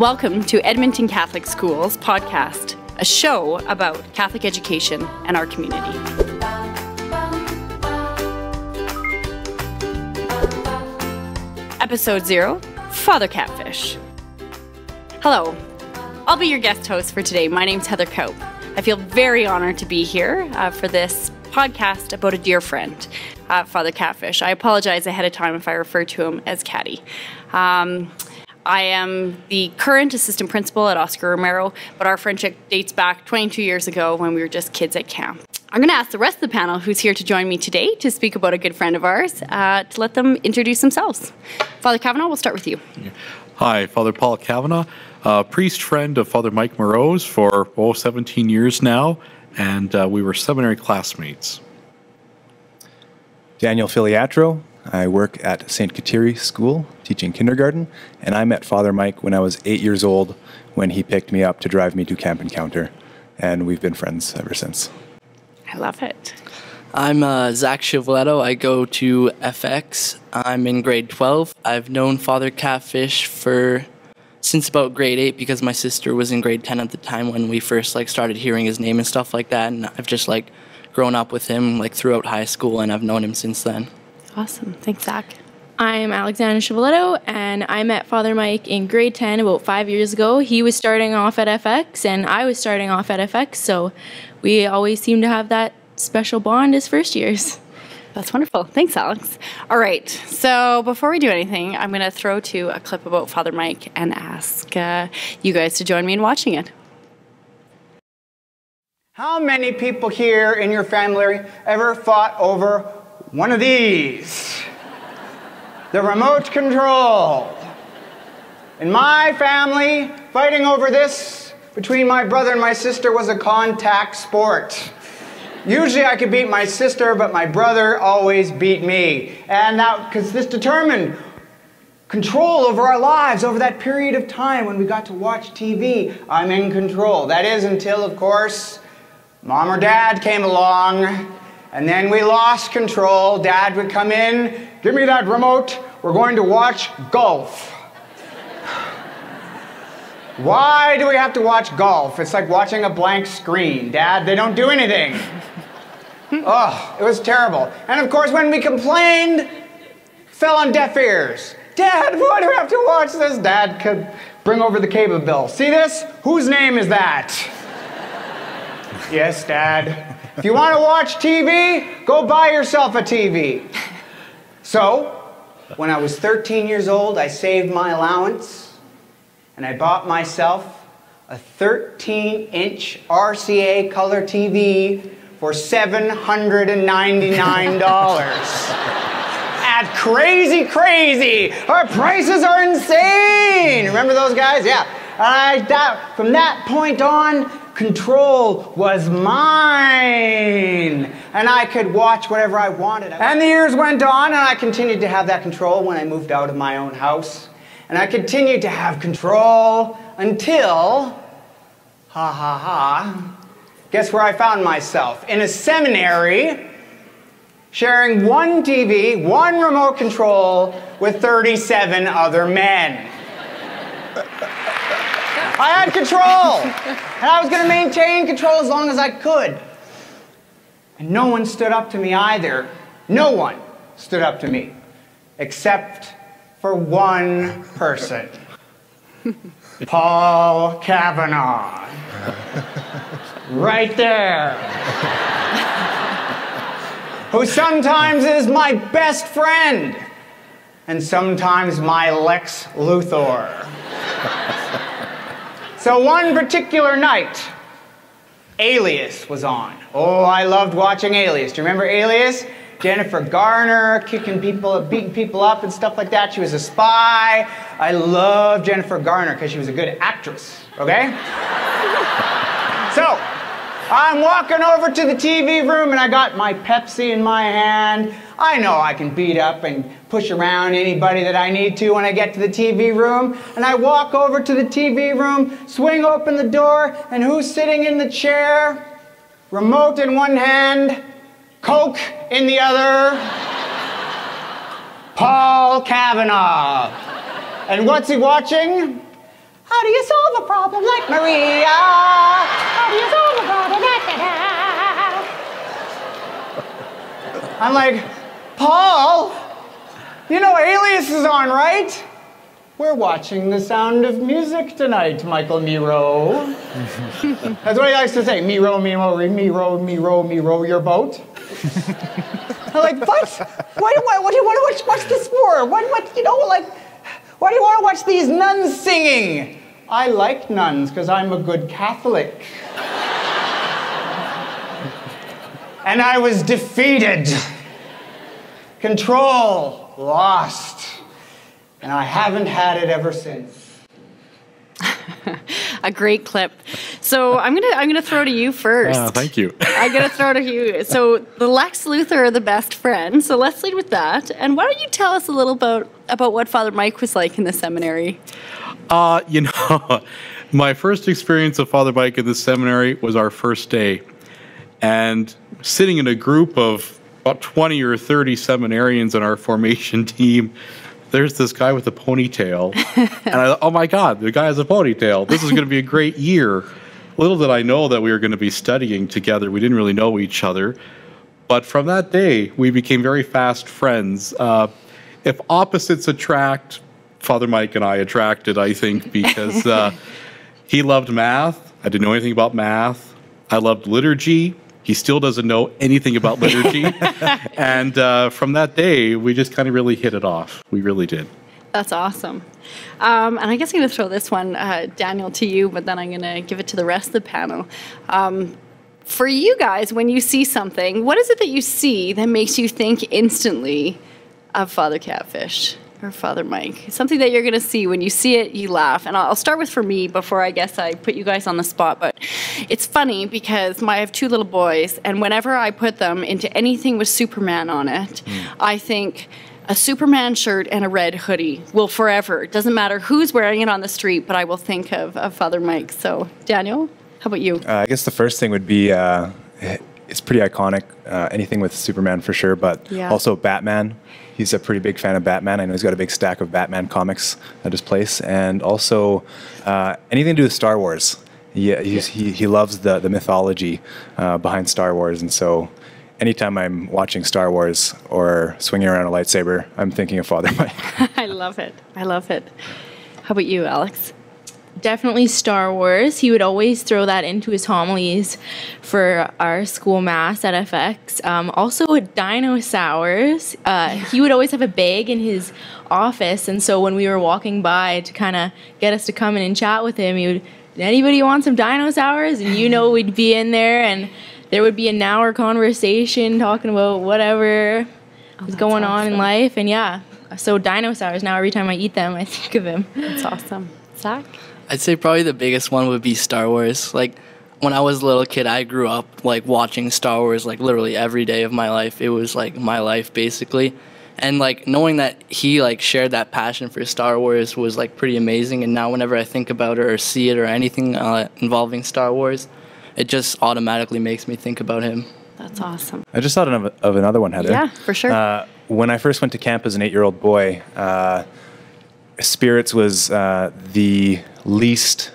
Welcome to Edmonton Catholic Schools podcast, a show about Catholic education and our community. Episode 0, Father Catfish. Hello, I'll be your guest host for today. My name's Heather Kaup. I feel very honored to be here for this podcast about a dear friend, Father Catfish. I apologize ahead of time if I refer to him as Catty. I am the current assistant principal at Oscar Romero, but our friendship dates back 22 years ago when we were just kids at camp. I'm going to ask the rest of the panel who's here to join me today to speak about a good friend of ours to let them introduce themselves. Father Cavanaugh, we'll start with you. Hi, Father Paul Cavanaugh, priest friend of Father Mike Moreau's for 17 years now, and we were seminary classmates. Daniel Filiatreault. I work at St. Kateri School, teaching kindergarten, and I met Father Mike when I was 8 years old when he picked me up to drive me to Camp Encounter, and we've been friends ever since. I love it. I'm Zach Chivaletto. I go to FX. I'm in grade 12. I've known Father Catfish since about grade 8 because my sister was in grade 10 at the time when we first started hearing his name and stuff like that, and I've just grown up with him throughout high school, and I've known him since then. Awesome. Thanks, Zach. I'm Alexandra Chivaletto, and I met Father Mike in grade 10 about 5 years ago. He was starting off at FX, and I was starting off at FX, so we always seem to have that special bond as first years. That's wonderful. Thanks, Alex. All right. So before we do anything, I'm going to throw to a clip about Father Mike and ask you guys to join me in watching it. How many people here in your family ever fought over one of these? The remote control. In my family, fighting over this between my brother and my sister was a contact sport. Usually I could beat my sister, but my brother always beat me. And because this determined control over our lives over that period of time when we got to watch TV. I'm in control. That is until, of course, Mom or Dad came along. And then we lost control. Dad would come in, give me that remote, we're going to watch golf. Why do we have to watch golf? It's like watching a blank screen. Dad, they don't do anything. Oh, it was terrible. And of course, when we complained, fell on deaf ears. Dad, why do we have to watch this? Dad could bring over the cable bill. See this? Whose name is that? Yes, Dad. If you want to watch TV, go buy yourself a TV. So, when I was 13 years old, I saved my allowance and I bought myself a 13-inch RCA color TV for $799. At crazy. Our prices are insane. Remember those guys? Yeah. From that point on, control was mine, and I could watch whatever I wanted. And the years went on, and I continued to have that control when I moved out of my own house. And I continued to have control until, guess where I found myself? In a seminary, sharing one TV, one remote control with 37 other men. I had control, and I was going to maintain control as long as I could. And no one stood up to me either. No one stood up to me, except for one person. Paul Cavanaugh. Right there. Who sometimes is my best friend, and sometimes my Lex Luthor. So one particular night, Alias was on. Oh, I loved watching Alias. Do you remember Alias? Jennifer Garner beating people up and stuff like that. She was a spy. I loved Jennifer Garner because she was a good actress, okay? So, I'm walking over to the TV room and I got my Pepsi in my hand. I know I can beat up and push around anybody that I need to when I get to the TV room. And I walk over to the TV room, swing open the door, and who's sitting in the chair? Remote in one hand, Coke in the other. Paul Cavanaugh. And what's he watching? How do you solve a problem like Maria? How do you solve a problem? I'm like, Paul, you know Alias is on, right? We're watching The Sound of Music tonight, Michael Miro. That's what he likes to say. Miro, your boat. I'm like, what? What do you want to watch this for? Why do you want to watch these nuns singing? I like nuns because I'm a good Catholic. And I was defeated. Control lost. And I haven't had it ever since. A great clip. So I'm gonna throw to you first. Thank you. I'm gonna throw to you. So the Lex Luthor are the best friends. So let's lead with that. And why don't you tell us a little about what Father Mike was like in the seminary? My first experience of Father Mike in the seminary was our first day, and sitting in a group of about 20 or 30 seminarians in our formation team. There's this guy with a ponytail, and I thought, oh my God, the guy has a ponytail. This is going to be a great year. Little did I know that we were going to be studying together. We didn't really know each other. But from that day, we became very fast friends. If opposites attract, Father Mike and I attracted, I think, because he loved math. I didn't know anything about math. I loved liturgy. He still doesn't know anything about liturgy. And from that day, we just kind of really hit it off. We really did. That's awesome. And I guess I'm going to throw this one, Daniel, to you, but then I'm going to give it to the rest of the panel. For you guys, when you see something, what is it that you see that makes you think instantly of Father Catfish or Father Mike? Something that you're going to see. When you see it, you laugh. And I'll start with for me before I guess I put you guys on the spot. But it's funny because I have two little boys, and whenever I put them into anything with Superman on it, I think a Superman shirt and a red hoodie will forever. It doesn't matter who's wearing it on the street, but I will think of Father Mike. So, Daniel, how about you? I guess the first thing would be it's pretty iconic. Anything with Superman for sure, but also Batman. He's a pretty big fan of Batman. I know he's got a big stack of Batman comics at his place, and also anything to do with Star Wars. He loves the mythology behind Star Wars, and so anytime I'm watching Star Wars or swinging around a lightsaber, I'm thinking of Father Mike. I love it. I love it. How about you, Alex? Definitely Star Wars. He would always throw that into his homilies for our school mass at FX. Also dinosaurs. He would always have a bag in his office, and so when we were walking by to kind of get us to come in and chat with him, he would, anybody want some dinosaurs? And we'd be in there, and there would be an hour conversation talking about whatever was going on in life. And so dinosaurs, now every time I eat them, I think of him. That's awesome. Zach? I'd say probably the biggest one would be Star Wars. Like, when I was a little kid, I grew up, like, watching Star Wars, like, literally every day of my life. It was, like, my life, basically. And, like, knowing that he, like, shared that passion for Star Wars was, like, pretty amazing. And now whenever I think about it or see it or anything involving Star Wars, it just automatically makes me think about him. That's awesome. I just thought of another one, Heather. Yeah, for sure. When I first went to camp as an 8-year-old boy, Spirits was the least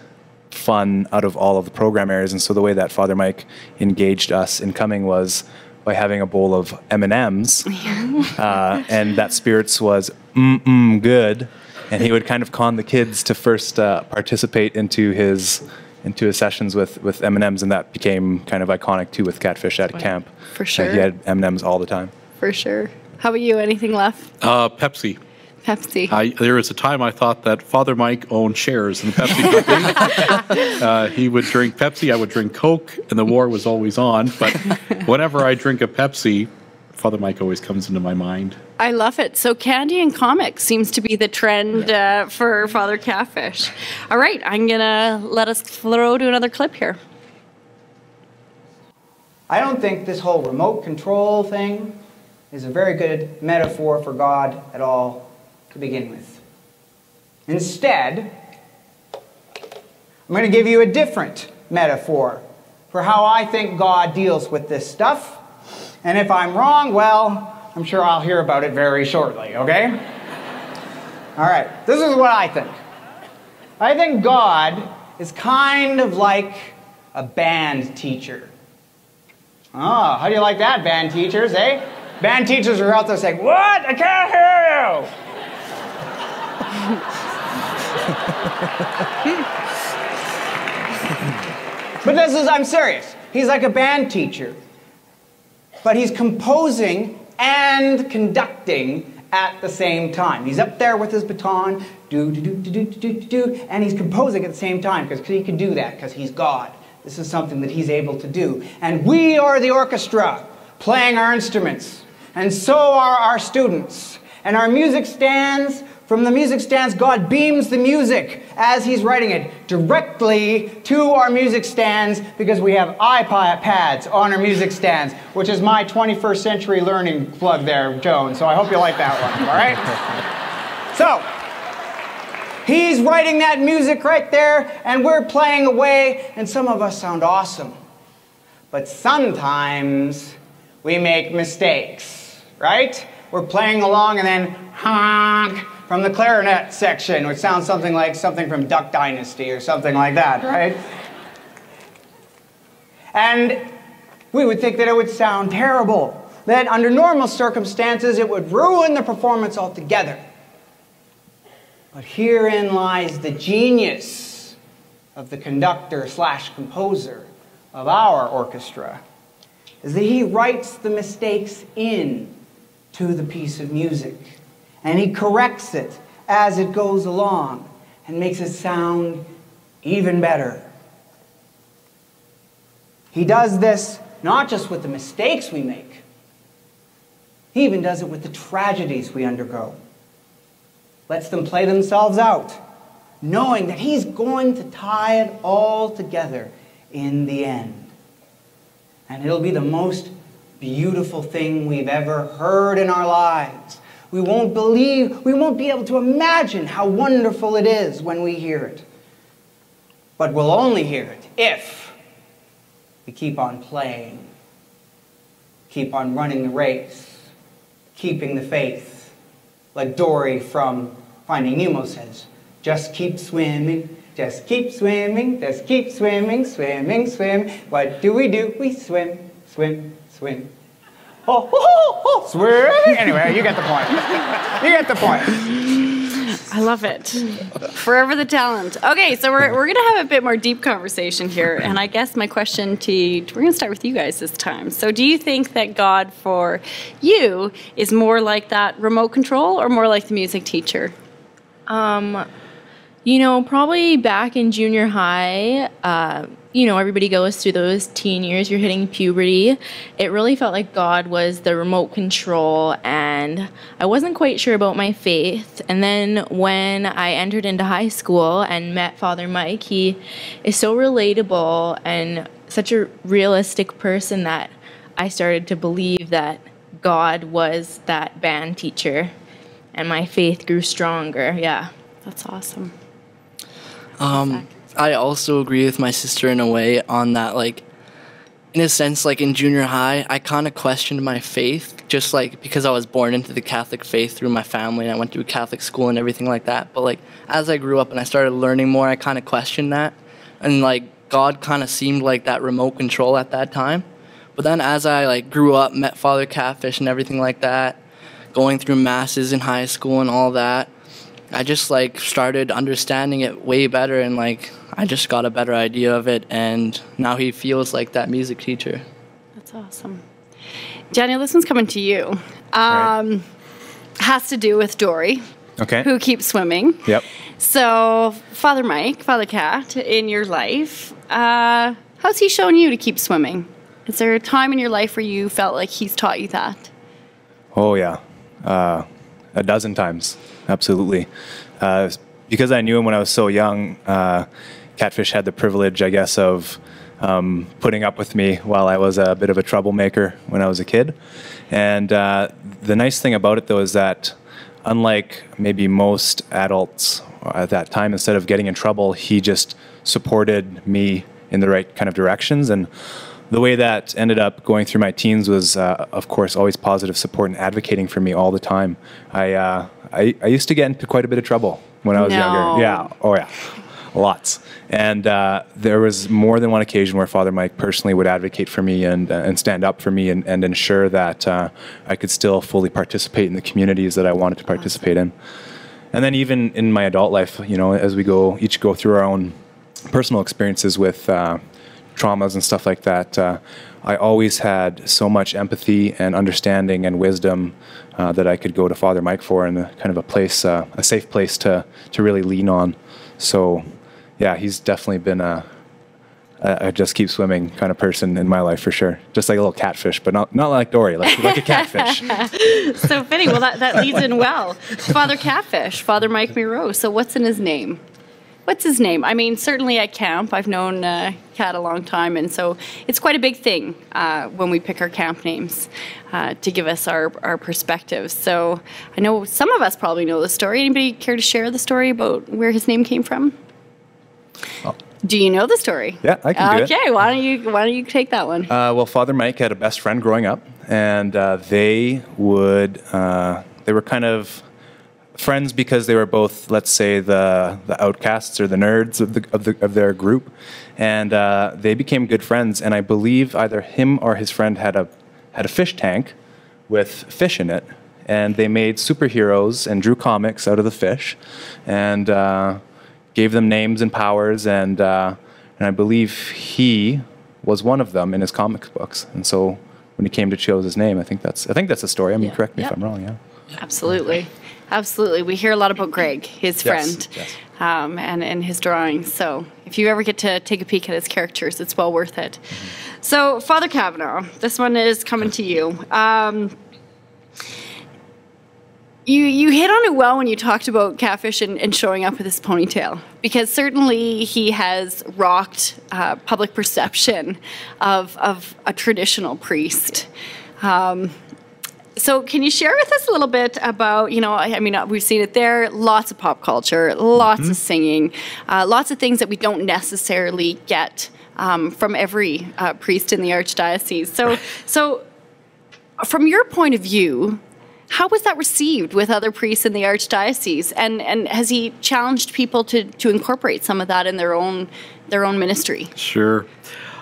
fun out of all of the program areas, and so the way that Father Mike engaged us in coming was by having a bowl of M&Ms, and that Spirits was good, and he would kind of con the kids to first participate into his sessions with M&Ms, and that became kind of iconic too with Catfish at camp. For sure. He had M&Ms all the time. For sure. How about you? Anything left? Pepsi. Pepsi. There was a time I thought that Father Mike owned shares in the Pepsi company. He would drink Pepsi, I would drink Coke, and the war was always on. But whenever I drink a Pepsi, Father Mike always comes into my mind. I love it. So candy and comics seems to be the trend for Father Catfish. All right, I'm going to let us throw to another clip here. I don't think this whole remote control thing is a very good metaphor for God at all to begin with. Instead, I'm going to give you a different metaphor for how I think God deals with this stuff. And if I'm wrong, well, I'm sure I'll hear about it very shortly, okay? All right, this is what I think. I think God is kind of like a band teacher. Oh, how do you like that, band teachers, eh? Band teachers are out there saying, "What? I can't hear you!" But I'm serious. He's like a band teacher. But he's composing and conducting at the same time. He's up there with his baton, and he's composing at the same time, because he can do that, because he's God. This is something that he's able to do. And we are the orchestra, playing our instruments. And so are our students. And our music stands, from the music stands, God beams the music as he's writing it directly to our music stands, because we have iPads on our music stands, which is my 21st century learning plug there, Joan. So I hope you like that one, all right? So, he's writing that music right there, and we're playing away, and some of us sound awesome. But sometimes we make mistakes, right? We're playing along, and then honk from the clarinet section, which sounds something like something from Duck Dynasty or something like that, right? And we would think that it would sound terrible, that under normal circumstances it would ruin the performance altogether. But herein lies the genius of the conductor/composer of our orchestra, is that he writes the mistakes in to the piece of music, and he corrects it as it goes along and makes it sound even better. He does this not just with the mistakes we make, he even does it with the tragedies we undergo. Lets them play themselves out, knowing that he's going to tie it all together in the end. And it'll be the most beautiful thing we've ever heard in our lives. We won't be able to imagine how wonderful it is when we hear it. But we'll only hear it if we keep on playing, keep on running the race, keeping the faith. Like Dory from Finding Nemo says, just keep swimming, just keep swimming, just keep swimming, swimming, swim. What do? We swim, swim, swim. Oh, oh, oh, swim. Anyway, you get the point. You get the point. I love it. Forever the talent. Okay, so we're going to have a bit more deep conversation here. And I guess my question we're going to start with you guys this time. So do you think that God for you is more like that remote control or more like the music teacher? Probably back in junior high, everybody goes through those teen years, you're hitting puberty. It really felt like God was the remote control, and I wasn't quite sure about my faith. And then when I entered into high school and met Father Mike, he is so relatable and such a realistic person that I started to believe that God was that band teacher, and my faith grew stronger. Yeah. That's awesome. I also agree with my sister in a way on that, like, in a sense, like in junior high, I kind of questioned my faith, just like because I was born into the Catholic faith through my family and I went to a Catholic school and everything like that. But like, as I grew up and I started learning more, I kind of questioned that. And like, God kind of seemed like that remote control at that time. But then as I like grew up, met Father Catfish and everything like that, going through masses in high school and all that, I just like started understanding it way better, and like I just got a better idea of it, and now he feels like that music teacher. That's awesome. Daniel, this one's coming to you. Right. Has to do with Dory, Okay. who keeps swimming. Yep. So, Father Mike, Father Cat, in your life, how's he shown you to keep swimming? Is there a time in your life where you felt like he's taught you that? Oh, yeah. A dozen times. Absolutely. Because I knew him when I was so young, Catfish had the privilege, I guess, of putting up with me while I was a bit of a troublemaker when I was a kid. And the nice thing about it, though, is that unlike maybe most adults at that time, instead of getting in trouble, he just supported me in the right kind of directions. And the way that ended up going through my teens was, of course, always positive support and advocating for me all the time. I used to get into quite a bit of trouble when I was younger. Yeah. Oh, yeah. Lots. And there was more than one occasion where Father Mike personally would advocate for me and stand up for me and ensure that I could still fully participate in the communities that I wanted to participate in. And then even in my adult life, you know, as we each go through our own personal experiences with traumas and stuff like that, I always had so much empathy and understanding and wisdom that I could go to Father Mike for, and kind of a safe place to really lean on. So, yeah, he's definitely been a just keep swimming kind of person in my life for sure. Just like a little catfish, but not like Dory, like a catfish. So fitting. Well, that leads in well. Father Catfish, Father Mike Miro. So what's in his name? What's his name? I mean, certainly at camp, I've known Cat a long time, and so it's quite a big thing when we pick our camp names to give us our perspectives. So I know some of us probably know the story. Anybody care to share the story about where his name came from? Oh. Do you know the story? Yeah, I can do it. Okay, why don't you take that one? Well, Father Mike had a best friend growing up, and they were kind of friends because they were both, let's say, the outcasts or the nerds of their group, and they became good friends. And I believe either him or his friend had a fish tank with fish in it, and they made superheroes and drew comics out of the fish, and gave them names and powers, and I believe he was one of them in his comics books. And so when he came to choose his name, I think that's the story. I mean, correct me if I'm wrong. Yeah. Absolutely. Absolutely. We hear a lot about Greg, his friend, yes. And his drawings. So if you ever get to take a peek at his characters, it's well worth it. Mm-hmm. So, Father Cavanaugh, this one is coming to you. You hit on it well when you talked about Catfish and showing up with his ponytail, because certainly he has rocked public perception of a traditional priest. So can you share with us a little bit about, you know, I mean, we've seen it there, lots of pop culture, lots of singing, lots of things that we don't necessarily get from every priest in the Archdiocese. So from your point of view, how was that received with other priests in the Archdiocese? And has he challenged people to incorporate some of that in their own ministry? Sure.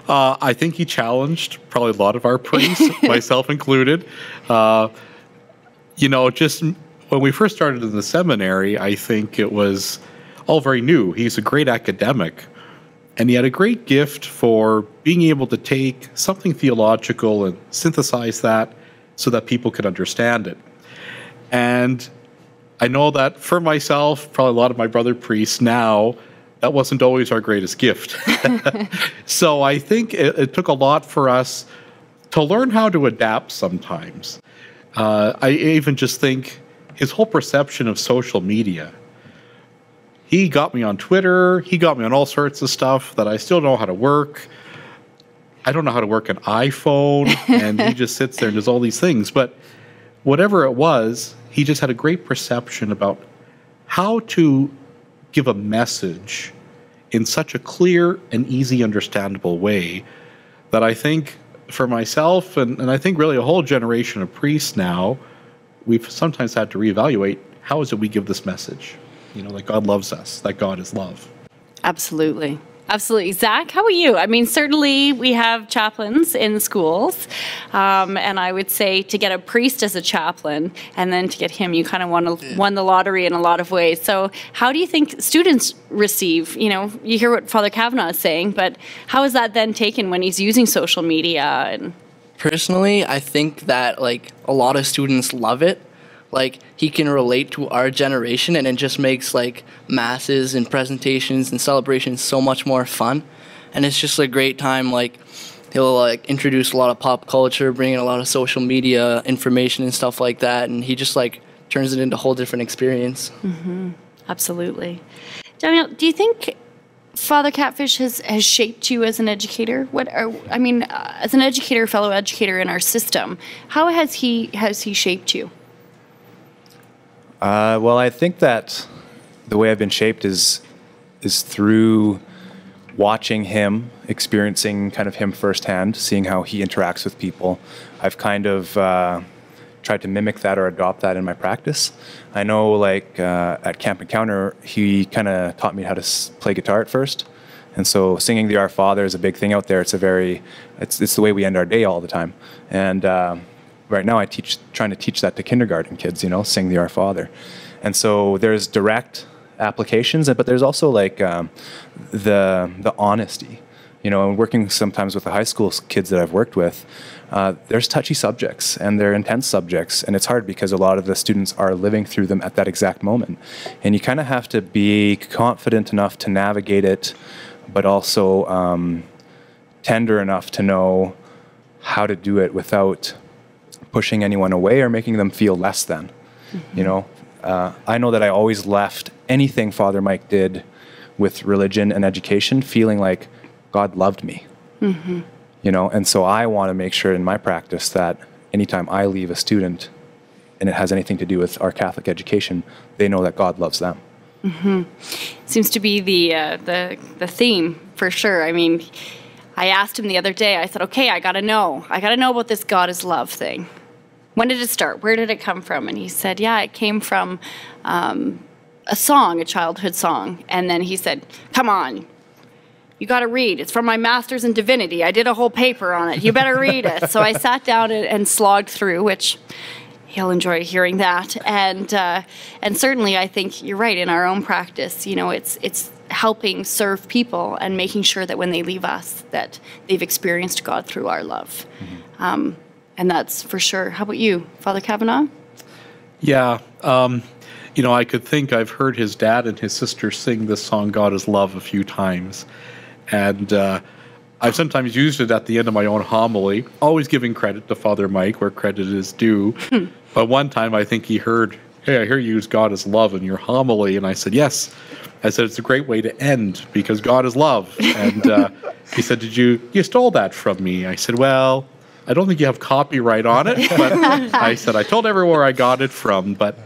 I think he challenged probably a lot of our priests, myself included. You know, just when we first started in the seminary, I think it was all very new. He's a great academic, and he had a great gift for being able to take something theological and synthesize that so that people could understand it. And I know that for myself, probably a lot of my brother priests now, that wasn't always our greatest gift. So I think it took a lot for us to learn how to adapt sometimes. I even just think his whole perception of social media. He got me on Twitter. He got me on all sorts of stuff that I still don't know how to work. I don't know how to work an iPhone, and he just sits there and does all these things. But whatever it was, he just had a great perception about how to give a message in such a clear and easy understandable way that I think for myself and I think really a whole generation of priests now, we've sometimes had to reevaluate how is it we give this message, you know, that God loves us, that God is love. Absolutely. Absolutely. Zach, how about you? I mean, certainly we have chaplains in schools, and I would say to get a priest as a chaplain and then to get him, you kind of won the lottery in a lot of ways. So how do you think students receive, you know, you hear what Father Cavanaugh is saying, but how is that then taken when he's using social media? Personally, I think that, like, a lot of students love it. Like, he can relate to our generation, and it just makes, like, masses and presentations and celebrations so much more fun. And it's just a great time. Like, he'll, like, introduce a lot of pop culture, bring in a lot of social media information and stuff like that, and he just, like, turns it into a whole different experience. Mm-hmm. Absolutely. Daniel, do you think Father Catfish has shaped you as an educator? As an educator, fellow educator in our system, how has he shaped you? Well, I think that the way I've been shaped is through watching him, experiencing kind of him firsthand, seeing how he interacts with people. I've kind of tried to mimic that or adopt that in my practice. I know, like, at Camp Encounter, he kind of taught me how to play guitar at first. And so singing the Our Father is a big thing out there. It's the way we end our day all the time. And right now trying to teach that to kindergarten kids, sing the Our Father. And so there's direct applications, but there's also like the honesty. Working sometimes with the high school kids that I've worked with, there's touchy subjects and they're intense subjects, and it's hard because a lot of the students are living through them at that exact moment. And you kind of have to be confident enough to navigate it, but also tender enough to know how to do it without pushing anyone away or making them feel less than. I know that I always left anything Father Mike did with religion and education feeling like God loved me. And so I want to make sure in my practice that anytime I leave a student and it has anything to do with our Catholic education, they know that God loves them. Seems to be the theme for sure. I mean, I asked him the other day, I said, okay, I got to know about this God is love thing. When did it start? Where did it come from? And he said, yeah, it came from a song, a childhood song. And then he said, come on, you got to read. It's from my master's in divinity. I did a whole paper on it. You better read it. So I sat down and slogged through, which he'll enjoy hearing that. And certainly I think you're right, in our own practice, it's helping serve people and making sure that when they leave us that they've experienced God through our love. And that's for sure. How about you, Father Cavanaugh? Yeah. I could think I've heard his dad and his sister sing this song, God is Love, a few times. And I've sometimes used it at the end of my own homily, always giving credit to Father Mike where credit is due. But one time I think he heard, hey, I hear you use God is love in your homily. And I said, yes. I said, it's a great way to end because God is love. And he said, you stole that from me? I said, well, I don't think you have copyright on it, but I said, I told everyone where I got it from, but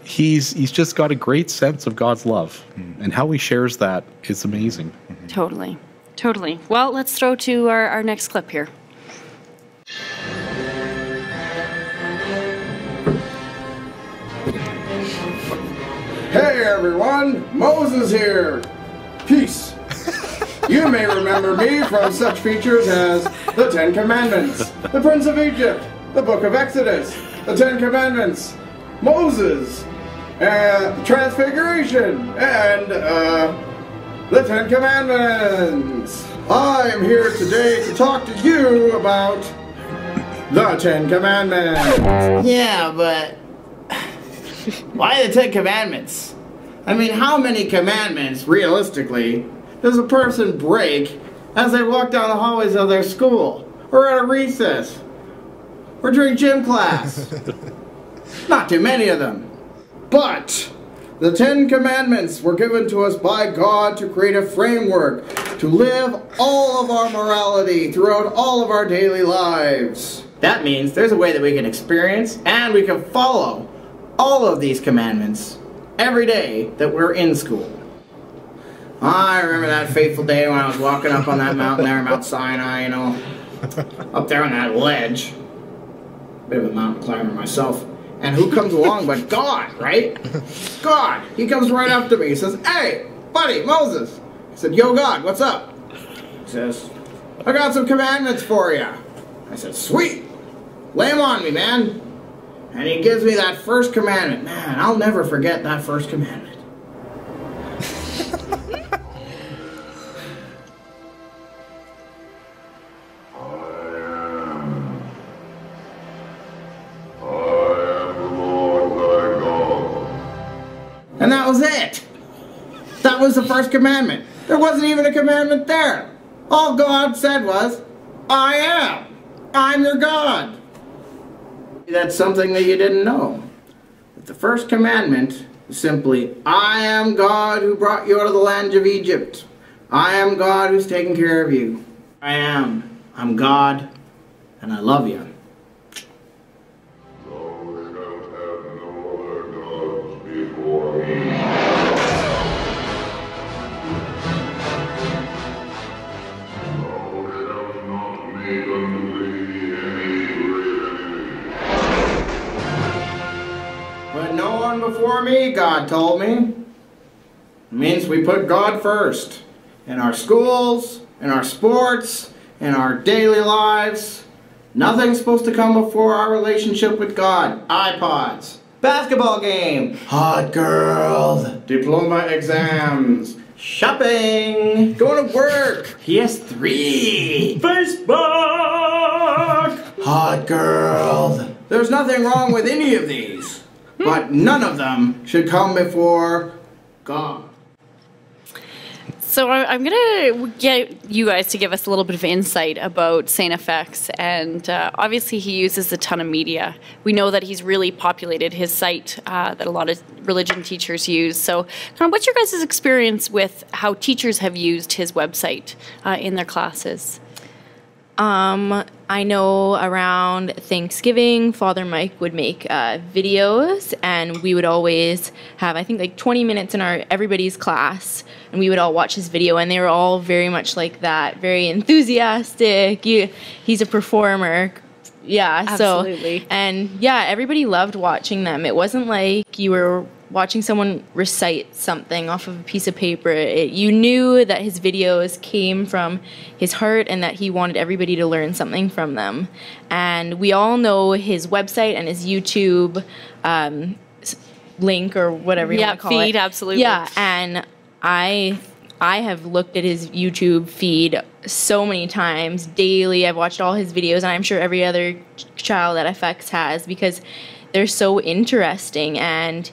he's just got a great sense of God's love, and how he shares that is amazing. Totally. Well, let's throw to our next clip here. Hey everyone, Moses here. Peace. You may remember me from such features as the Ten Commandments, the Prince of Egypt, the Book of Exodus, the Ten Commandments, Moses, Transfiguration, and the Ten Commandments. I am here today to talk to you about the Ten Commandments. Yeah, but why the Ten Commandments? I mean, how many commandments, realistically, does a person break as they walk down the hallways of their school, or at a recess, or during gym class? Not too many of them. But the Ten Commandments were given to us by God to create a framework to live all of our morality throughout all of our daily lives. That means there's a way that we can experience and we can follow all of these commandments every day that we're in school. I remember that fateful day when I was walking up on that mountain there, Mount Sinai, up there on that ledge. Bit of a mountain climber myself. And who comes along but God, right? God. He comes right up to me. He says, hey, buddy, Moses. I said, yo, God, what's up? He says, I got some commandments for you. I said, sweet. Lay them on me, man. And he gives me that first commandment. Man, I'll never forget that first commandment. And that was it. That was the first commandment. There wasn't even a commandment there. All God said was, I am. I'm your God. That's something that you didn't know. But the first commandment is simply, I am God who brought you out of the land of Egypt. I am God who's taking care of you. I'm God, and I love you. before me, God told me. It means we put God first. In our schools, in our sports, in our daily lives. Nothing's supposed to come before our relationship with God. iPods, basketball game, hot girl, diploma exams, shopping, going to work, PS3, Facebook, hot girl. There's nothing wrong with any of these, but none of them should come before God. So I'm going to get you guys to give us a little bit of insight about St. FX, and obviously he uses a ton of media. We know that he's really populated his site that a lot of religion teachers use. So kind of what's your guys' experience with how teachers have used his website in their classes? I know around Thanksgiving, Father Mike would make videos, and we would always have, I think, like 20 minutes in everybody's class, and we would all watch his video, and they were all very much like that, very enthusiastic. He's a performer. Yeah, absolutely. So, and yeah, everybody loved watching them. It wasn't like you were watching someone recite something off of a piece of paper. You knew that his videos came from his heart and that he wanted everybody to learn something from them. And we all know his website and his YouTube link, or whatever you want to call feed, it. Absolutely. Yeah, and I have looked at his YouTube feed so many times daily. I've watched all his videos, and I'm sure every other child at FX has, because they're so interesting. And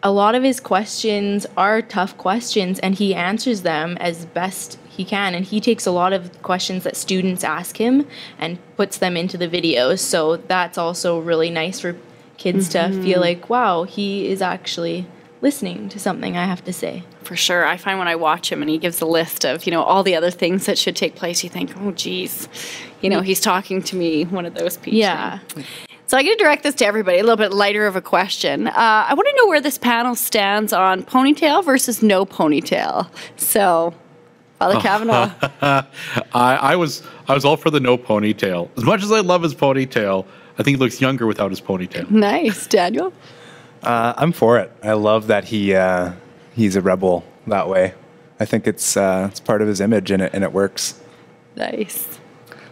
a lot of his questions are tough questions, and he answers them as best he can. And he takes a lot of questions that students ask him and puts them into the videos. So that's also really nice for kids to feel like, wow, he is actually listening to something I have to say. For sure. I find when I watch him and he gives a list of, all the other things that should take place, you think, oh, geez, he's talking to me, one of those people. Yeah. So I'm going to direct this to everybody, a little bit lighter of a question. I want to know where this panel stands on ponytail versus no ponytail. So, Father Cavanaugh. I was all for the no ponytail. As much as I love his ponytail, I think he looks younger without his ponytail. Nice. Daniel? I'm for it. I love that he's a rebel that way. I think it's part of his image, and it works. Nice.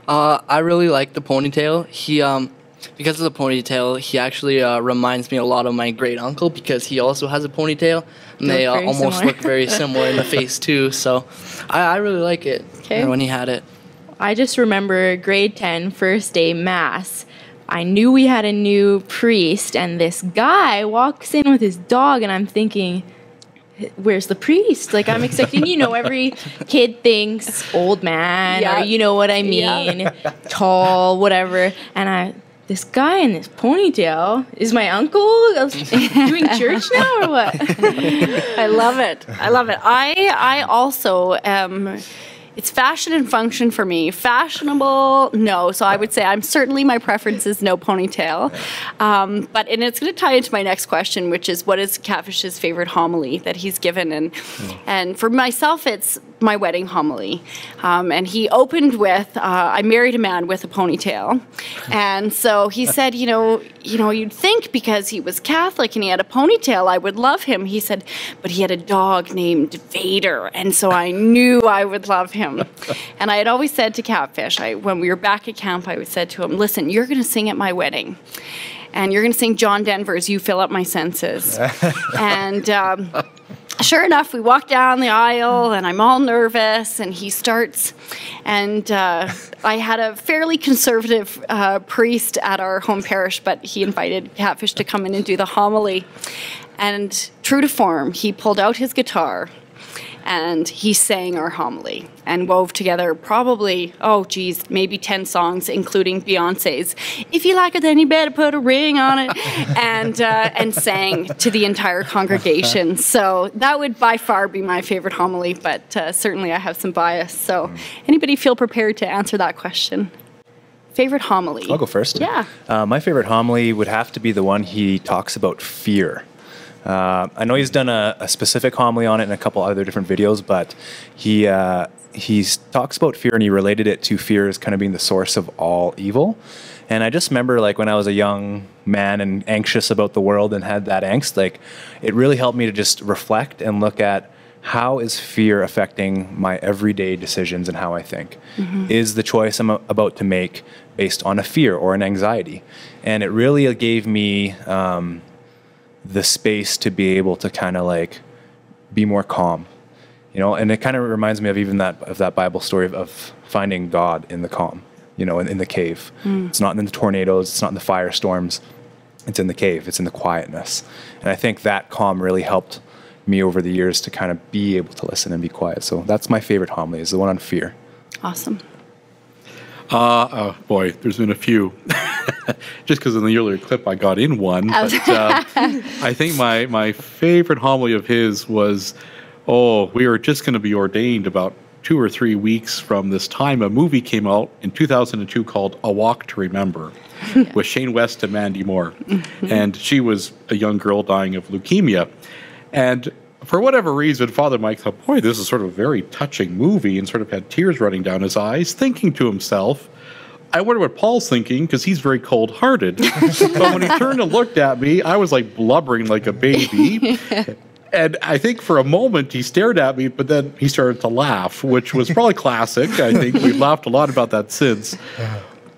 I really like the ponytail. He because of the ponytail, he actually reminds me a lot of my great uncle, because he also has a ponytail, and they almost look very similar in the face too. So I really like it when he had it. I just remember grade 10, first day mass. I knew we had a new priest, and this guy walks in with his dog, and I'm thinking, where's the priest? Like, I'm expecting, every kid thinks old man, or you know what I mean, tall, whatever. And this guy in this ponytail is my uncle doing church now, or what? I love it. I also it's fashion and function for me. Fashionable, no. So I would say my preference is no ponytail. But it's going to tie into my next question, which is, what is Catfish's favorite homily that he's given? And for myself, it's my wedding homily. And he opened with, I married a man with a ponytail. And so he said, you'd think because he was Catholic and he had a ponytail, I would love him. He said, but he had a dog named Vader. And so I knew I would love him. And I had always said to Catfish, when we were back at camp, I said to him, listen, you're going to sing at my wedding. And you're going to sing John Denver's You Fill Up My Senses. And sure enough, we walk down the aisle, and I'm all nervous, and he starts. And I had a fairly conservative priest at our home parish, but he invited Catfish to come in and do the homily. And true to form, he pulled out his guitar, and he sang our homily and wove together probably, maybe 10 songs, including Beyonce's If You Like It, Then You Better Put a Ring on It, and sang to the entire congregation. So that would by far be my favorite homily, but certainly I have some bias. So anybody feel prepared to answer that question? Favorite homily? I'll go first. Yeah. My favorite homily would have to be the one he talks about fear. I know he's done a specific homily on it in a couple other different videos, but he talks about fear, and he related it to fear as kind of being the source of all evil. And I just remember, like, when I was a young man and anxious about the world and had that angst, like, it really helped me to just reflect and look at how is fear affecting my everyday decisions and how I think. Is the choice I'm about to make based on a fear or an anxiety? And it really gave me the space to be able to kind of like be more calm, you know. And it kind of reminds me of even that Bible story of finding God in the calm, you know, in the cave. It's not in the tornadoes, it's not in the firestorms, it's in the cave, it's in the quietness. And I think that calm really helped me over the years to kind of be able to listen and be quiet. So that's my favorite homily, is the one on fear. Awesome. Boy, there's been a few. Just because in the earlier clip I got in one. But I think my favorite homily of his was, we were just going to be ordained about 2 or 3 weeks from this time. A movie came out in 2002 called A Walk to Remember with Shane West and Mandy Moore. And she was a young girl dying of leukemia. And for whatever reason, Father Mike thought, boy, this is sort of a very touching movie, and sort of had tears running down his eyes, thinking to himself, I wonder what Paul's thinking, because he's very cold-hearted. But when he turned and looked at me, I was like blubbering like a baby. And I think for a moment he stared at me, but then he started to laugh, which was probably classic. I think we've laughed a lot about that since.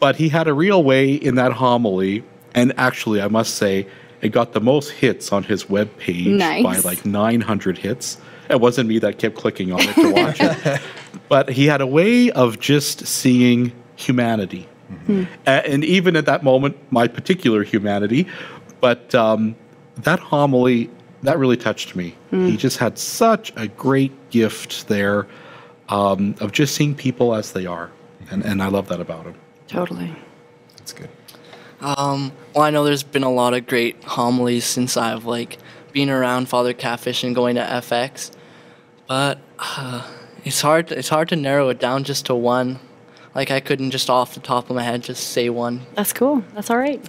But he had a real way in that homily, and actually, I must say, it got the most hits on his webpage by like 900 hits. It wasn't me that kept clicking on it to watch it. But he had a way of just seeing humanity. And even at that moment, my particular humanity. But that homily, that really touched me. He just had such a great gift there of just seeing people as they are. And I love that about him. Totally. That's good. Well, I know there's been a lot of great homilies since I've like been around Father Catfish and going to FX, but it's hard to narrow it down just to one. Like, I couldn't just off the top of my head just say one. That's cool. That's all right.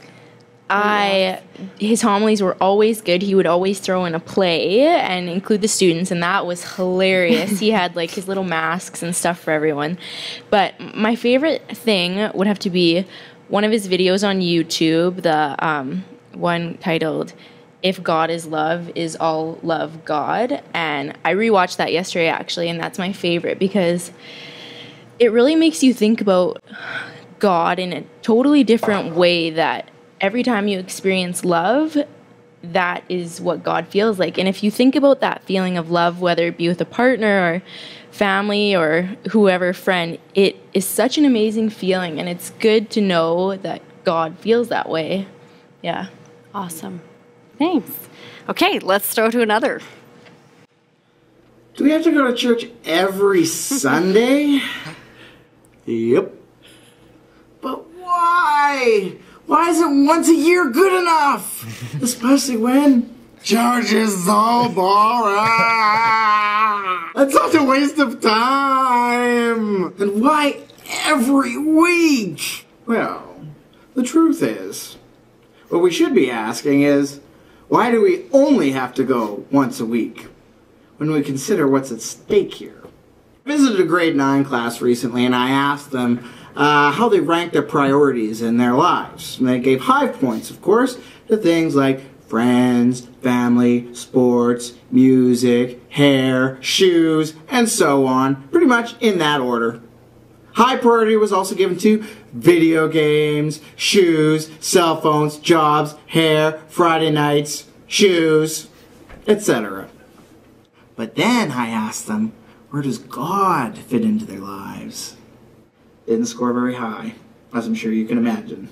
His homilies were always good. He would always throw in a play and include the students, and that was hilarious. He had like his little masks and stuff for everyone. But my favorite thing would have to be one of his videos on YouTube, the one titled "If God is Love, Is All Love God?" And I rewatched that yesterday actually, and that's my favorite because it really makes you think about God in a totally different way, that every time you experience love, that is what God feels like. And if you think about that feeling of love, whether it be with a partner or family or whoever, friend, it is such an amazing feeling, and it's good to know that God feels that way. Yeah. Awesome. Thanks. Okay, let's throw to another. Do we have to go to church every Sunday? Yep. But why? Why isn't once a year good enough? Especially when church is so boring. It's such a waste of time. And why every week? Well, the truth is, what we should be asking is, why do we only have to go once a week when we consider what's at stake here? I visited a grade 9 class recently, and I asked them how they ranked their priorities in their lives. And they gave high points, of course, to things like friends, family, sports, music, hair, shoes, and so on, pretty much in that order. High priority was also given to video games, shoes, cell phones, jobs, hair, Friday nights, shoes, etc. But then I asked them, where does God fit into their lives? Didn't score very high, as I'm sure you can imagine.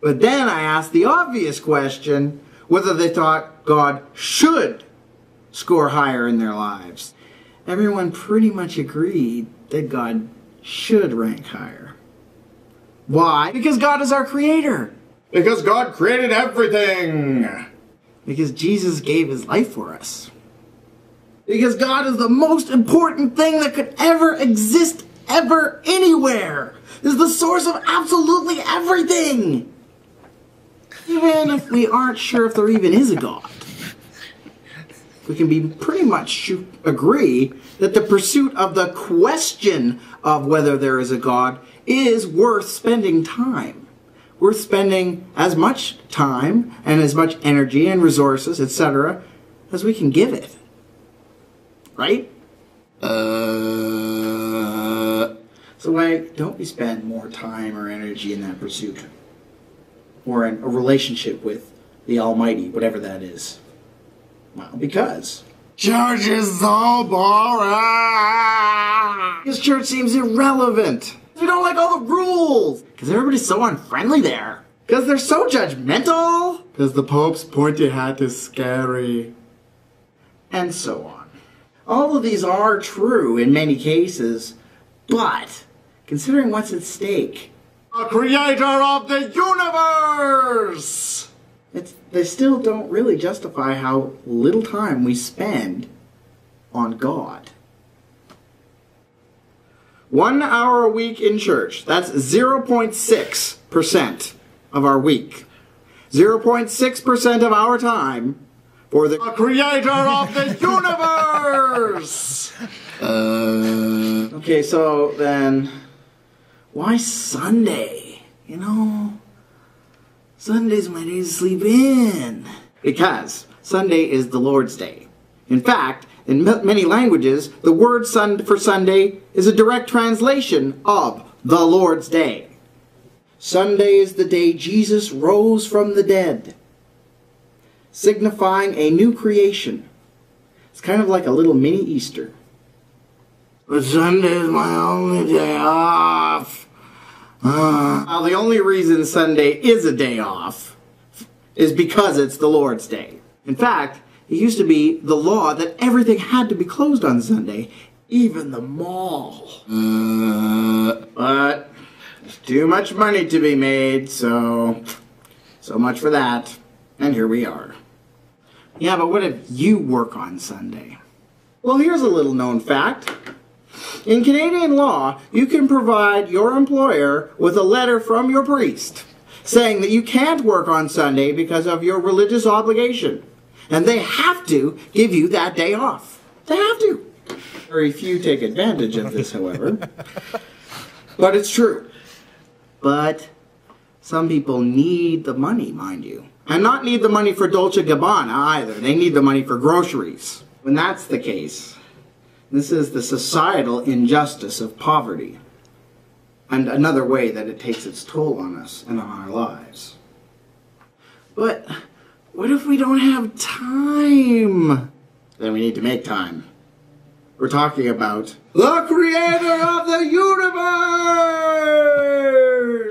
But then I asked the obvious question, whether they thought God should score higher in their lives. Everyone pretty much agreed that God should rank higher. Why? Because God is our creator. Because God created everything. Because Jesus gave his life for us. Because God is the most important thing that could ever exist ever anywhere. Is the source of absolutely everything. Even if we aren't sure if there even is a God, we can be pretty much agree that the pursuit of the question of whether there is a God is worth spending time. we're spending as much time and as much energy and resources, etc., as we can give it. Right? So why don't we spend more time or energy in that pursuit? Or in a relationship with the Almighty, whatever that is? Well, because church is so boring. Because church seems irrelevant. We don't like all the rules. Because everybody's so unfriendly there. Because they're so judgmental. Because the Pope's pointy hat is scary. And so on. All of these are true in many cases, but considering what's at stake, the creator of the universe, they still don't really justify how little time we spend on God. 1 hour a week in church, that's 0.6% of our week. 0.6% of our time for the creator of the universe! Okay, so then, why Sunday? You know, Sunday's my day to sleep in. Because Sunday is the Lord's Day. In fact, in many languages, the word for Sunday is a direct translation of the Lord's Day. Sunday is the day Jesus rose from the dead, signifying a new creation. It's kind of like a little mini Easter. But Sunday is my only day off. Well, the only reason Sunday is a day off is because it's the Lord's Day. In fact, it used to be the law that everything had to be closed on Sunday, even the mall. But there's too much money to be made, so much for that. And here we are. Yeah, but what if you work on Sunday? Well, here's a little known fact. In Canadian law, you can provide your employer with a letter from your priest saying that you can't work on Sunday because of your religious obligation. And they have to give you that day off. They have to. Very few take advantage of this, however. But it's true. But some people need the money, mind you. And not need the money for Dolce & Gabbana either. They need the money for groceries. When that's the case, this is the societal injustice of poverty. And another way that it takes its toll on us and on our lives. But what if we don't have time? Then we need to make time. We're talking about the creator of the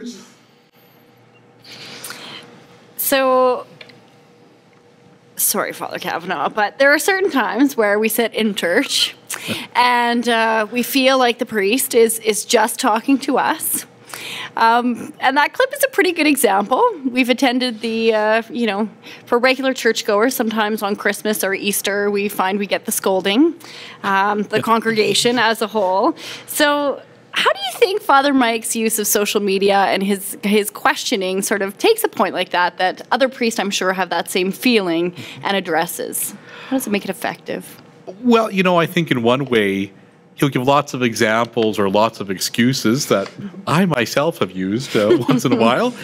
universe! So, sorry, Father Cavanaugh, but there are certain times where we sit in church and we feel like the priest is just talking to us. And that clip is a pretty good example. We've attended the, for regular churchgoers, sometimes on Christmas or Easter, we find we get the scolding, the congregation as a whole. So how do you think Father Mike's use of social media and his questioning sort of takes a point like that other priests, I'm sure, have that same feeling and addresses? How does it make it effective? Well, I think in one way, he'll give lots of examples or lots of excuses that I myself have used once in a while,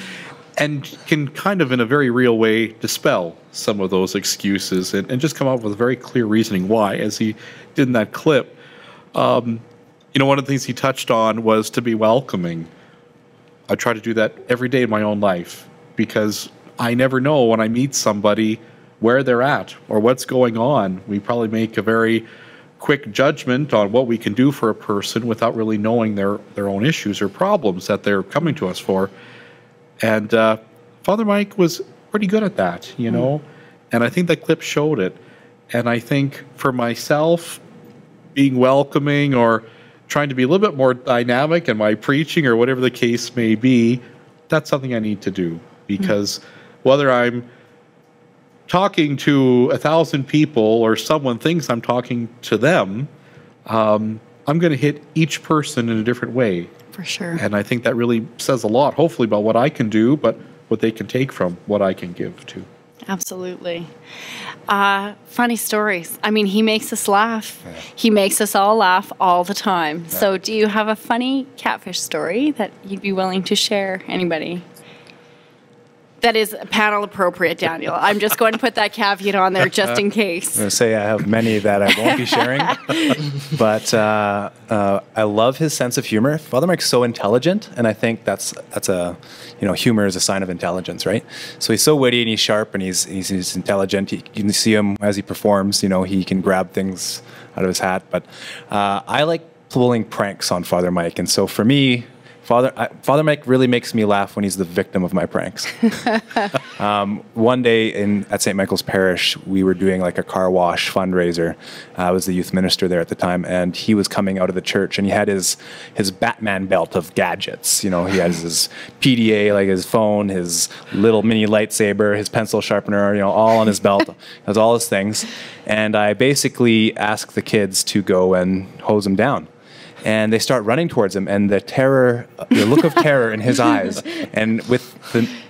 and can kind of in a very real way dispel some of those excuses and just come up with very clear reasoning why, as he did in that clip. One of the things he touched on was to be welcoming. I try to do that every day in my own life because I never know when I meet somebody where they're at or what's going on. We probably make a very quick judgment on what we can do for a person without really knowing their own issues or problems that they're coming to us for. And Father Mike was pretty good at that, and I think that clip showed it. And I think for myself, being welcoming or trying to be a little bit more dynamic in my preaching or whatever the case may be, that's something I need to do. Because whether I'm talking to 1,000 people or someone thinks I'm talking to them, I'm going to hit each person in a different way. For sure. And I think that really says a lot, hopefully, about what I can do, but what they can take from what I can give too. Absolutely. Funny stories. I mean, he makes us laugh. Yeah. He makes us all laugh all the time. Yeah. So do you have a funny catfish story that you'd be willing to share? Anybody? That is panel appropriate, Daniel. I'm just going to put that caveat on there just in case. I'm going to say I have many that I won't be sharing, but I love his sense of humor. Father Mike's so intelligent, and I think that's humor is a sign of intelligence, right? So he's so witty and he's sharp and he's intelligent. You can see him as he performs. He can grab things out of his hat. But I like pulling pranks on Father Mike, and so for me, Father Mike really makes me laugh when he's the victim of my pranks. One day at St. Michael's Parish, we were doing like a car wash fundraiser. I was the youth minister there at the time, and he was coming out of the church, and he had his Batman belt of gadgets. He has his PDA, like his phone, his little mini lightsaber, his pencil sharpener, all on his belt. He has all his things. And I basically asked the kids to go and hose him down. And they start running towards him, and the look of terror in his eyes, and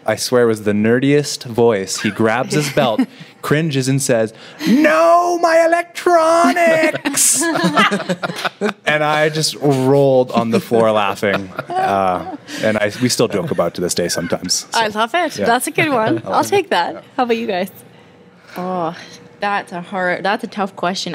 I swear it was the nerdiest voice, he grabs his belt, cringes and says, "No, my electronics!" And I just rolled on the floor laughing. And we still joke about it to this day sometimes. So, I love it. Yeah. That's a good one. I'll take that. How about you guys? Oh, that's a tough question.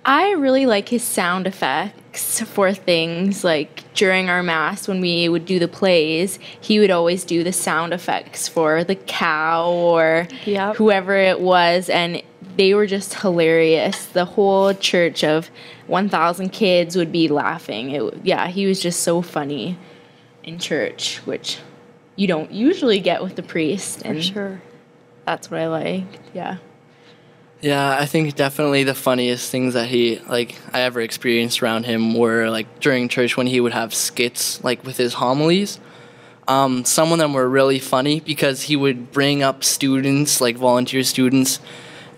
I really like his sound effects for things like during our mass when we would do the plays, he would always do the sound effects for the cow or whoever it was, and they were just hilarious. The whole church of 1,000 kids would be laughing. He was just so funny in church, which you don't usually get with the priest. And sure. That's what I like, yeah. Yeah, I think definitely the funniest things that I ever experienced around him were during church when he would have skits with his homilies. Some of them were really funny because he would bring up students, volunteer students,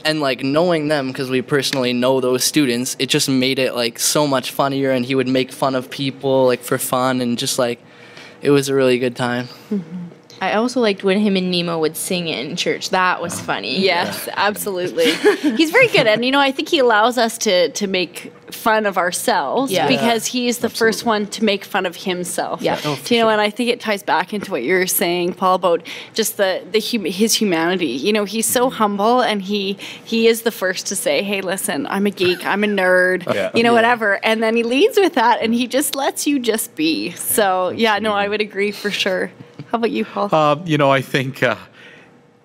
and knowing them because we personally know those students, it just made it so much funnier, and he would make fun of people for fun, and just it was a really good time. Mm-hmm. I also liked when him and Nemo would sing in church. That was funny. Yes, absolutely. He's very good. And, I think he allows us to make fun of ourselves because he is the first one to make fun of himself. Yeah. And I think it ties back into what you're saying, Paul, about just his humanity. He's so humble, and he is the first to say, hey, listen, I'm a geek, I'm a nerd, whatever. And then he leads with that, and he just lets you just be. So, I would agree for sure. How about you, Paul? I think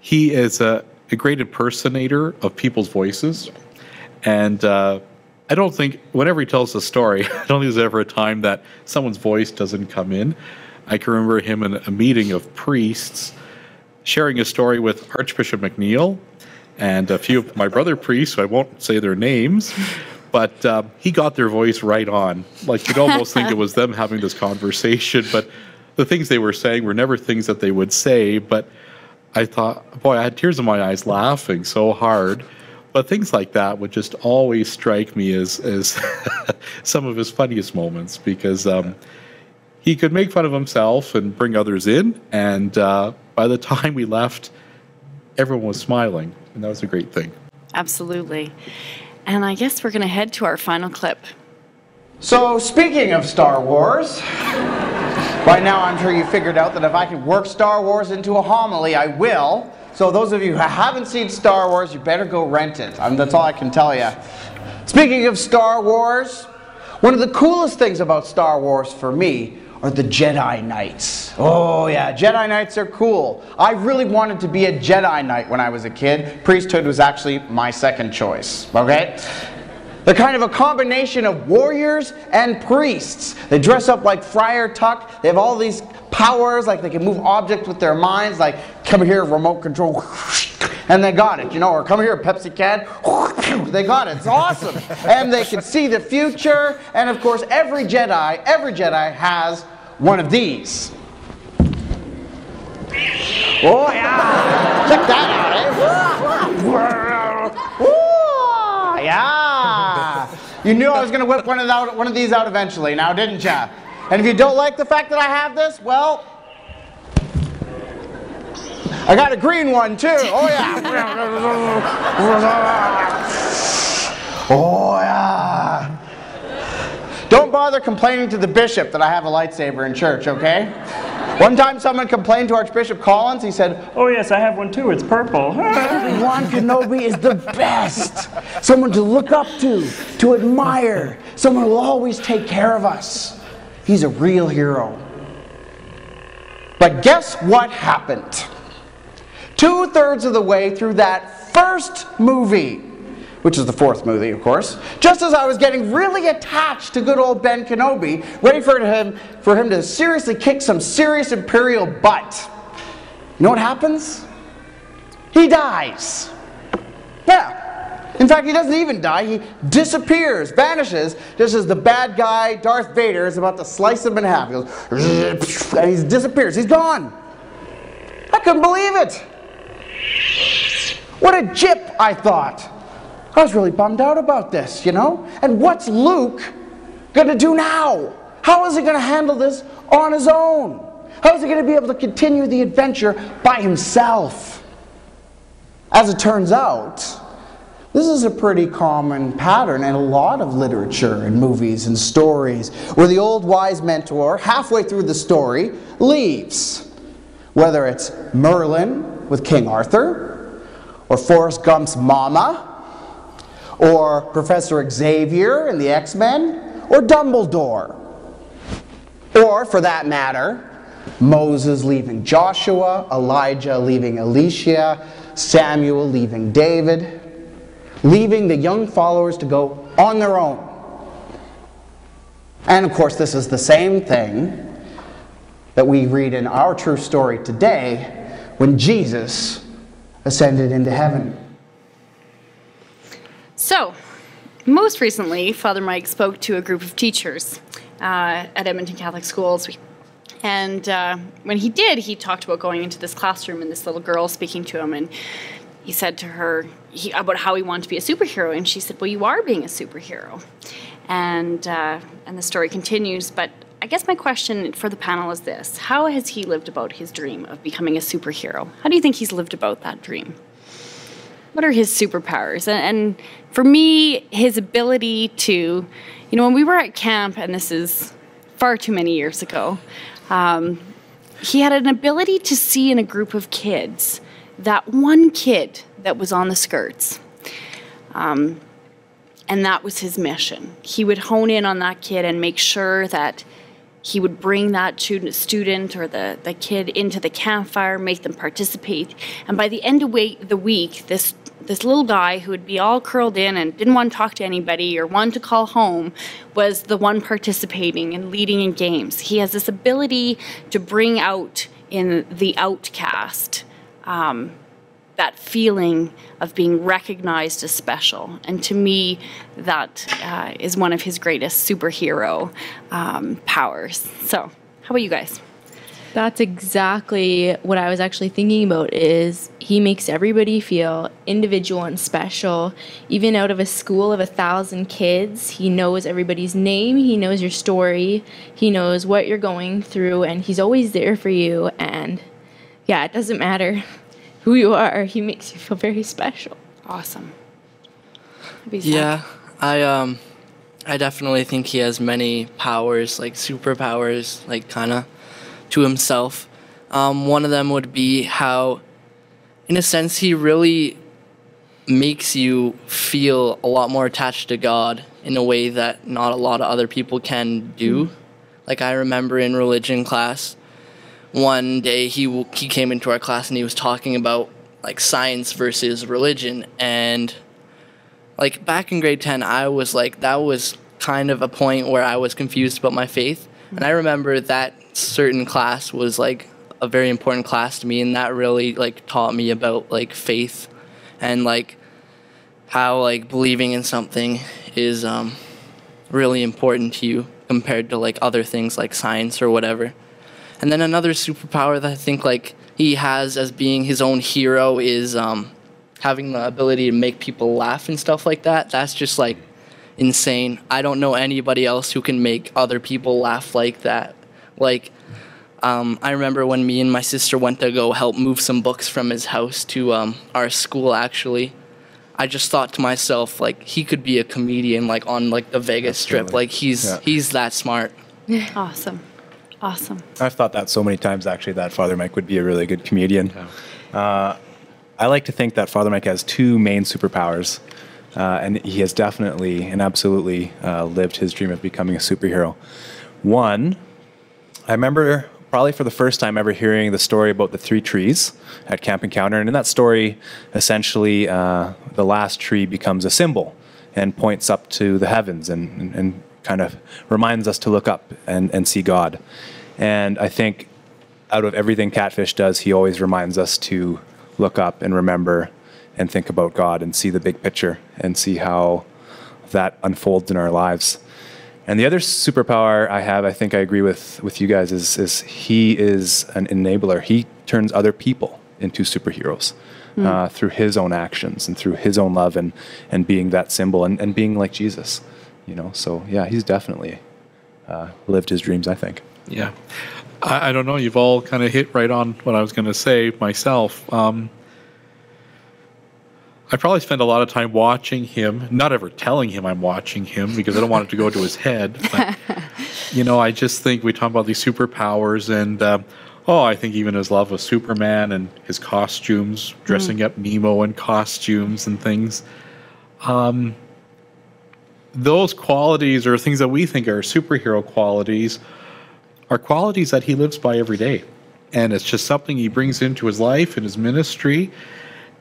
he is a great impersonator of people's voices. And I don't think, whenever he tells a story, I don't think there's ever a time that someone's voice doesn't come in. I can remember him in a meeting of priests sharing a story with Archbishop McNeil and a few of my brother priests, so I won't say their names. But he got their voice right on. You'd almost think it was them having this conversation, but the things they were saying were never things that they would say, but I thought, boy, I had tears in my eyes laughing so hard. But things like that would just always strike me as some of his funniest moments, because he could make fun of himself and bring others in, and by the time we left, everyone was smiling, and that was a great thing. Absolutely. And I guess we're going to head to our final clip. So, speaking of Star Wars, by now I'm sure you figured out that if I could work Star Wars into a homily, I will. So those of you who haven't seen Star Wars, you better go rent it. That's all I can tell you. Speaking of Star Wars, one of the coolest things about Star Wars for me are the Jedi Knights. Oh yeah, Jedi Knights are cool. I really wanted to be a Jedi Knight when I was a kid. Priesthood was actually my second choice, okay? They're kind of a combination of warriors and priests. They dress up like Friar Tuck. They have all these powers, they can move objects with their minds, come here, remote control, and they got it, or come here, Pepsi can, they got it. It's awesome. And they can see the future, and of course, every Jedi has one of these. Oh yeah! Check that out, eh? Yeah! You knew I was going to whip one of these out eventually, now didn't ya? And if you don't like the fact that I have this, well, I got a green one too. Oh yeah! Oh yeah! Don't bother complaining to the bishop that I have a lightsaber in church, okay? One time someone complained to Archbishop Collins. He said, Oh yes, I have one too. It's purple. Obi-Wan Kenobi is the best. Someone to look up to admire. Someone who will always take care of us. He's a real hero. But guess what happened? 2/3 of the way through that first movie, which is the fourth movie, of course, just as I was getting really attached to good old Ben Kenobi, ready for him to seriously kick some serious Imperial butt, you know what happens? He dies. Yeah. In fact, he doesn't even die. He disappears, vanishes, just as the bad guy, Darth Vader, is about to slice him in half. He goes, and he disappears. He's gone. I couldn't believe it. What a jip, I thought. I was really bummed out about this, you know? And what's Luke going to do now? How is he going to handle this on his own? How is he going to be able to continue the adventure by himself? As it turns out, this is a pretty common pattern in a lot of literature and movies and stories, where the old wise mentor, halfway through the story, leaves. Whether it's Merlin with King Arthur, or Forrest Gump's mama, or Professor Xavier in the X-Men, or Dumbledore. Or, for that matter, Moses leaving Joshua, Elijah leaving Elisha, Samuel leaving David, leaving the young followers to go on their own. And of course, this is the same thing that we read in our true story today when Jesus ascended into heaven. So, most recently, Father Mike spoke to a group of teachers at Edmonton Catholic Schools. And when he did, he talked about going into this classroom and this little girl speaking to him. And he said to her about how he wanted to be a superhero. And she said, well, you are being a superhero. And the story continues. But I guess my question for the panel is this. How has he lived about his dream of becoming a superhero? How do you think he's lived about that dream? What are his superpowers? And for me, his ability to, you know, when we were at camp, and this is far too many years ago, he had an ability to see in a group of kids that one kid that was on the skirts. And that was his mission. He would hone in on that kid and make sure that he would bring that student or the kid into the campfire, make them participate. And by the end of the week, this little guy who would be all curled in and didn't want to talk to anybody or want to call home was the one participating and leading in games. He has this ability to bring out in the outcast that feeling of being recognized as special. And to me, that is one of his greatest superhero powers. So, how about you guys? That's exactly what I was actually thinking about, is he makes everybody feel individual and special. Even out of a school of 1,000 kids, he knows everybody's name, he knows your story, he knows what you're going through, and he's always there for you. And yeah, it doesn't matter who you are, he makes you feel very special. Awesome. Yeah, I definitely think he has many powers, like superpowers, like kind of to himself. One of them would be how, in a sense, he really makes you feel a lot more attached to God in a way that not a lot of other people can do. Like, I remember in religion class, one day he came into our class and he was talking about like science versus religion, and like back in grade 10 I was like, that was kind of a point where I was confused about my faith. And I remember that certain class was like a very important class to me, and that really like taught me about like faith and like how like believing in something is really important to you compared to like other things like science or whatever. And then another superpower that I think like he has as being his own hero is having the ability to make people laugh and stuff like that. That's just like insane. I don't know anybody else who can make other people laugh like that. Like, I remember when me and my sister went to go help move some books from his house to our school, actually. I just thought to myself, like, he could be a comedian, like, on, like, the Vegas Strip. Like, he's that smart. Awesome. Awesome. I've thought that so many times, actually, that Father Mike would be a really good comedian. I like to think that Father Mike has two main superpowers, and he has definitely and absolutely lived his dream of becoming a superhero. One, I remember probably for the first time ever hearing the story about the 3 trees at Camp Encounter, and in that story, essentially, the last tree becomes a symbol and points up to the heavens and kind of reminds us to look up and see God. And I think out of everything Catfish does, he always reminds us to look up and remember and think about God and see the big picture and see how that unfolds in our lives. And the other superpower I have, I think I agree with you guys, is he is an enabler. He turns other people into superheroes through his own actions and through his own love and being that symbol and being like Jesus. You know, so yeah, he's definitely lived his dreams, I think. Yeah. I don't know. You've all kind of hit right on what I was going to say myself. I probably spend a lot of time watching him, not ever telling him I'm watching him because I don't want it to go to his head. But, you know, I just think we talk about these superpowers and, I think even his love of Superman and his costumes, dressing up Nemo in costumes and things. Those qualities or things that we think are superhero qualities are qualities that he lives by every day. And it's just something he brings into his life and his ministry.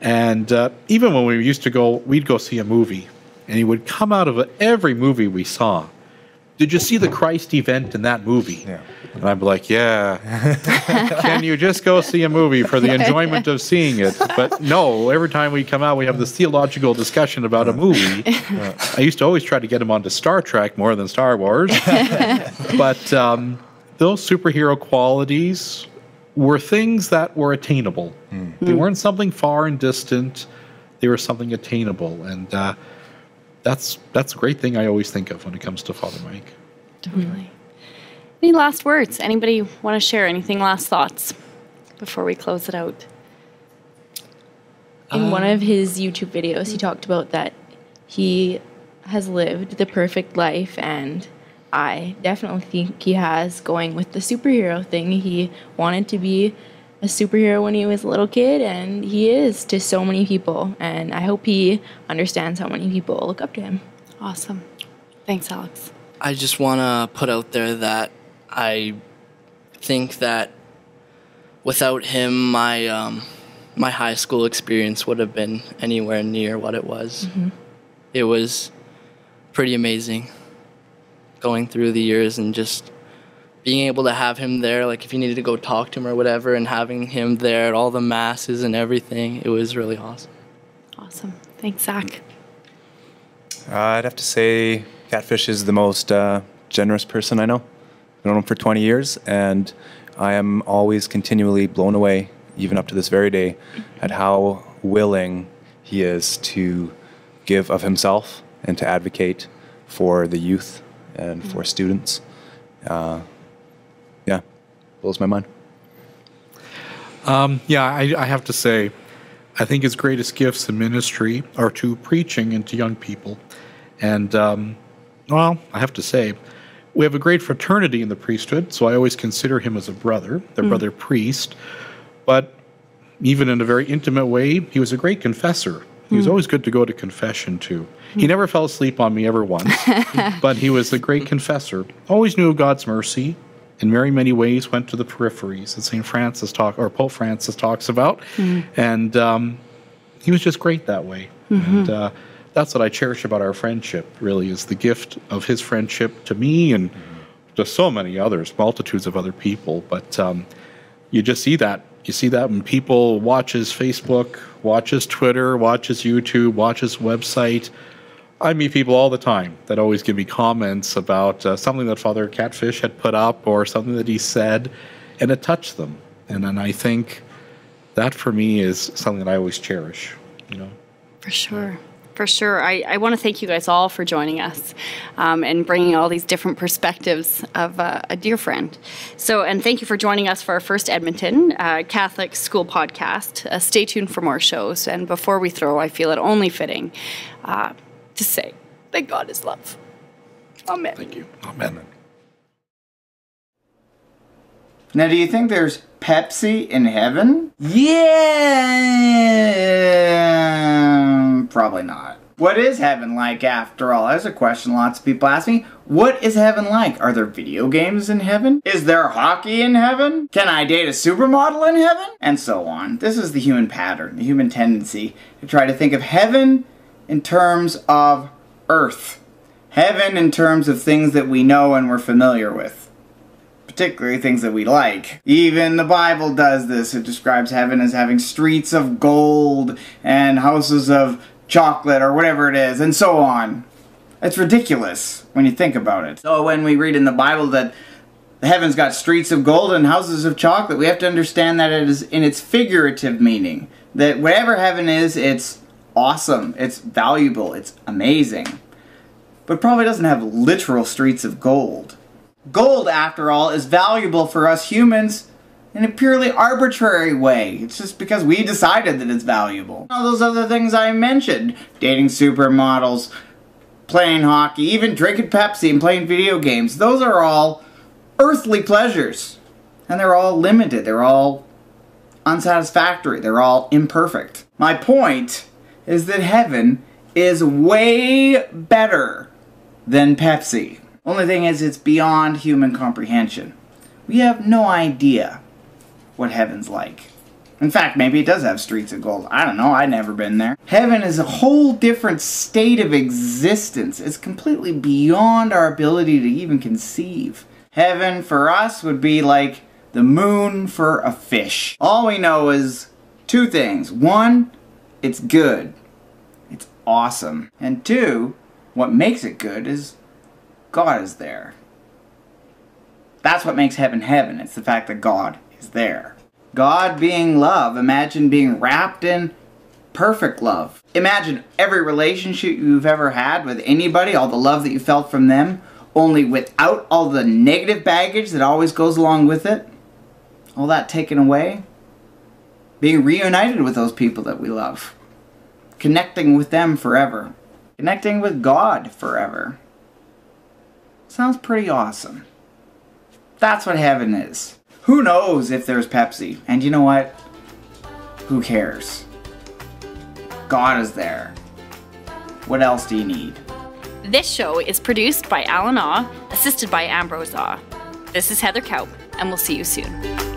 And even when we used to we'd go see a movie, and he would come out of every movie we saw. Did you see the Christ event in that movie? Yeah. And I'd be like, yeah. Can you just go see a movie for the enjoyment of seeing it? But no, every time we come out, we have this theological discussion about a movie. I used to always try to get him onto Star Trek more than Star Wars. But those superhero qualities were things that were attainable. They weren't something far and distant. They were something attainable. And that's a great thing I always think of when it comes to Father Mike. Totally. Any last words? Anybody want to share anything, last thoughts before we close it out? In one of his YouTube videos, he talked about that he has lived the perfect life, and I definitely think he has, going with the superhero thing. He wanted to be a superhero when he was a little kid, and he is to so many people, and I hope he understands how many people look up to him. Awesome. Thanks, Alex. I just want to put out there that I think that without him, my high school experience would have been anywhere near what it was. It was pretty amazing going through the years and just being able to have him there, like if you needed to go talk to him or whatever, and having him there at all the masses and everything, it was really awesome. Awesome. Thanks, Zach. I'd have to say Catfish is the most generous person I know. I've known him for 20 years, and I am always continually blown away, even up to this very day, at how willing he is to give of himself and to advocate for the youth and for students. Yeah, blows my mind. I have to say, I think his greatest gifts in ministry are to preaching and to young people. And, I have to say, we have a great fraternity in the priesthood, so I always consider him as a brother, the brother priest. But even in a very intimate way, he was a great confessor. He was always good to go to confession to. He never fell asleep on me ever once, but he was a great confessor. Always knew of God's mercy. In very many ways, went to the peripheries, as Pope Francis talks about, and he was just great that way. And that's what I cherish about our friendship. Really, is the gift of his friendship to me and to so many others, multitudes of other people. But you just see that. You see that when people watch his Facebook, watch his Twitter, watch his YouTube, watch his website. I meet people all the time that always give me comments about something that Father Catfish had put up or something that he said, and it touched them. And I think that for me is something that I always cherish, For sure. For sure. I want to thank you guys all for joining us and bringing all these different perspectives of a dear friend. And thank you for joining us for our first Edmonton Catholic School podcast. Stay tuned for more shows. And before we throw, I feel it only fitting to say that God is love. Amen. Thank you. Amen. Now, do you think there's Pepsi in heaven? Yeah, probably not. What is heaven like after all? That's a question lots of people ask me. What is heaven like? Are there video games in heaven? Is there hockey in heaven? Can I date a supermodel in heaven? And so on. This is the human pattern, the human tendency to try to think of heaven in terms of earth. Heaven in terms of things that we know and we're familiar with. Particularly things that we like. Even the Bible does this. It describes heaven as having streets of gold and houses of chocolate or whatever it is, and so on. It's ridiculous when you think about it. So when we read in the Bible that the heaven's got streets of gold and houses of chocolate, we have to understand that it is in its figurative meaning. That whatever heaven is, it's awesome, it's valuable, it's amazing. But probably doesn't have literal streets of gold. Gold, after all, is valuable for us humans in a purely arbitrary way. It's just because we decided that it's valuable. All those other things I mentioned, dating supermodels, playing hockey, even drinking Pepsi and playing video games, those are all earthly pleasures. And they're all limited, they're all unsatisfactory, they're all imperfect. My point is that heaven is way better than Pepsi. Only thing is, it's beyond human comprehension. We have no idea what heaven's like. In fact, maybe it does have streets of gold. I don't know, I've never been there. Heaven is a whole different state of existence. It's completely beyond our ability to even conceive. Heaven for us would be like the moon for a fish. All we know is two things. One, it's good. It's awesome. And two, what makes it good is God is there. That's what makes heaven heaven. It's the fact that God is there. God being love. Imagine being wrapped in perfect love. Imagine every relationship you've ever had with anybody, all the love that you felt from them, only without all the negative baggage that always goes along with it. All that taken away. Being reunited with those people that we love. Connecting with them forever. Connecting with God forever. Sounds pretty awesome. That's what heaven is. Who knows if there's Pepsi? And you know what? Who cares? God is there. What else do you need? This show is produced by Alan Aw, assisted by Ambrose Aw. This is Heather Kaup, and we'll see you soon.